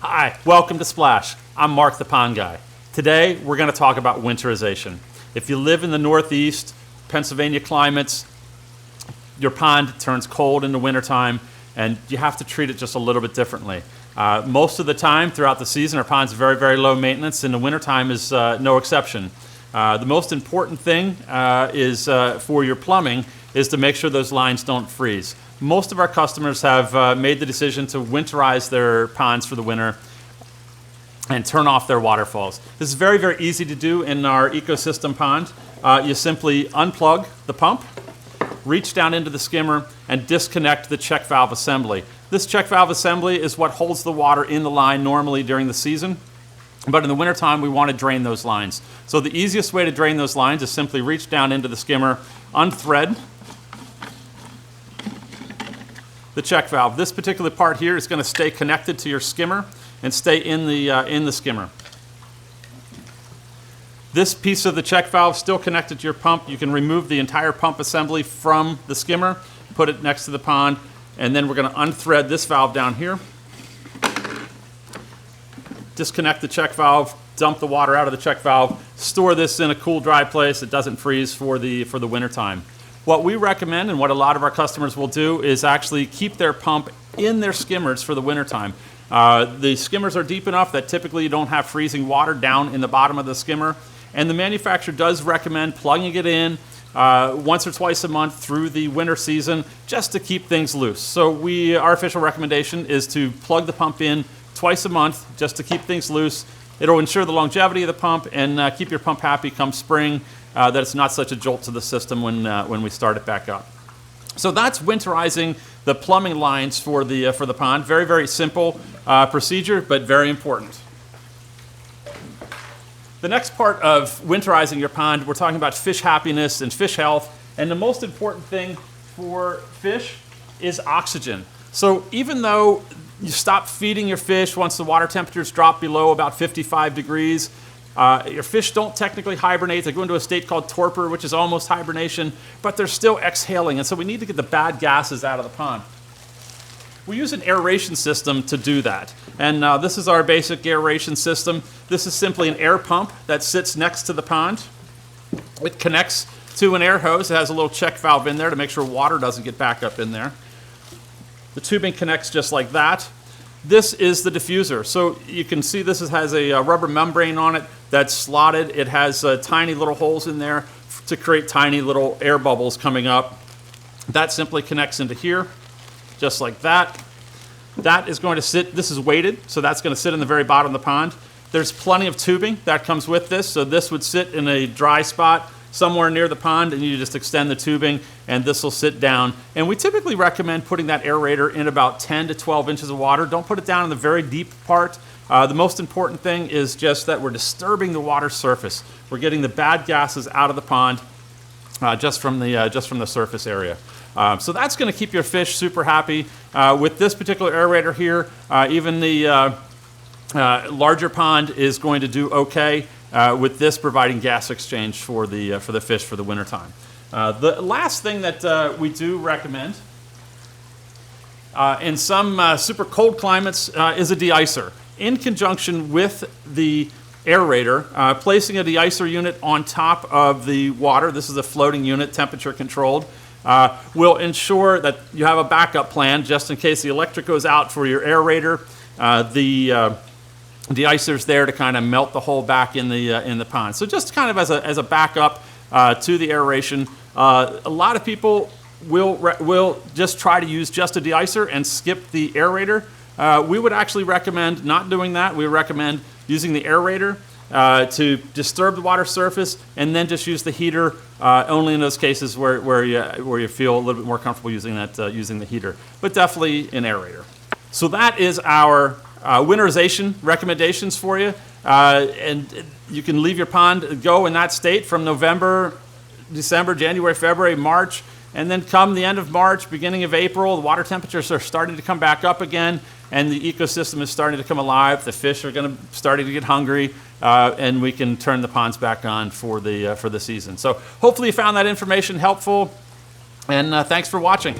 Hi, welcome to Splash. I'm Mark the Pond Guy. Today we're going to talk about winterization. If you live in the Northeast, Pennsylvania climates, your pond turns cold in the wintertime and you have to treat it just a little bit differently. Most of the time throughout the season our pond's very, very low maintenance, and the wintertime is no exception. The most important thing is for your plumbing is to make sure those lines don't freeze. Most of our customers have made the decision to winterize their ponds for the winter and turn off their waterfalls. This is very, very easy to do in our ecosystem pond. You simply unplug the pump, reach down into the skimmer, and disconnect the check valve assembly. This check valve assembly is what holds the water in the line normally during the season, but in the wintertime we want to drain those lines. So the easiest way to drain those lines is simply reach down into the skimmer, unthread the check valve. This particular part here is going to stay connected to your skimmer and stay in the skimmer. This piece of the check valve still connected to your pump. You can remove the entire pump assembly from the skimmer, put it next to the pond, and then we're going to unthread this valve down here. Disconnect the check valve, dump the water out of the check valve, store this in a cool, dry place that doesn't freeze for the winter time. What we recommend and what a lot of our customers will do is actually keep their pump in their skimmers for the winter time. The skimmers are deep enough that typically you don't have freezing water down in the bottom of the skimmer, and the manufacturer does recommend plugging it in once or twice a month through the winter season just to keep things loose. So our official recommendation is to plug the pump in twice a month just to keep things loose. It'll ensure the longevity of the pump and keep your pump happy come spring, that it's not such a jolt to the system when we start it back up. So that's winterizing the plumbing lines for the pond. Very, very simple procedure, but very important. The next part of winterizing your pond, we're talking about fish happiness and fish health, and the most important thing for fish is oxygen. So even though you stop feeding your fish once the water temperatures drop below about 55 degrees, your fish don't technically hibernate. They go into a state called torpor, which is almost hibernation, but they're still exhaling, and so we need to get the bad gases out of the pond. We use an aeration system to do that, and this is our basic aeration system. This is simply an air pump that sits next to the pond. It connects to an air hose. It has a little check valve in there to make sure water doesn't get back up in there. The tubing connects just like that. This is the diffuser. So you can see this has a rubber membrane on it that's slotted. It has tiny little holes in there to create tiny little air bubbles coming up. That simply connects into here, just like that. That is going to sit, this is weighted, so that's going to sit in the very bottom of the pond. There's plenty of tubing that comes with this, so this would sit in a dry spot somewhere near the pond, and you just extend the tubing and this will sit down. And we typically recommend putting that aerator in about 10 to 12 inches of water. Don't put it down in the very deep part. The most important thing is just that we're disturbing the water surface. We're getting the bad gases out of the pond just from the surface area. So that's going to keep your fish super happy. With this particular aerator here, even the larger pond is going to do okay with this providing gas exchange for the fish for the wintertime. The last thing that we do recommend in some super cold climates is a De-Icer. In conjunction with the aerator, placing a De-Icer unit on top of the water, this is a floating unit, temperature controlled, will ensure that you have a backup plan just in case the electric goes out for your aerator. The De-Icer's there to kind of melt the hole back in the pond. So just kind of as a backup to the aeration. A lot of people will just try to use just a De-Icer and skip the aerator. We would actually recommend not doing that. We recommend using the aerator to disturb the water surface, and then just use the heater only in those cases where you feel a little bit more comfortable using the heater, but definitely an aerator. So that is our winterization recommendations for you, and you can leave your pond go in that state from November, December, January, February, March, and then come the end of March, beginning of April, the water temperatures are starting to come back up again, and the ecosystem is starting to come alive. The fish are starting to get hungry, and we can turn the ponds back on for the season. So hopefully you found that information helpful, and thanks for watching.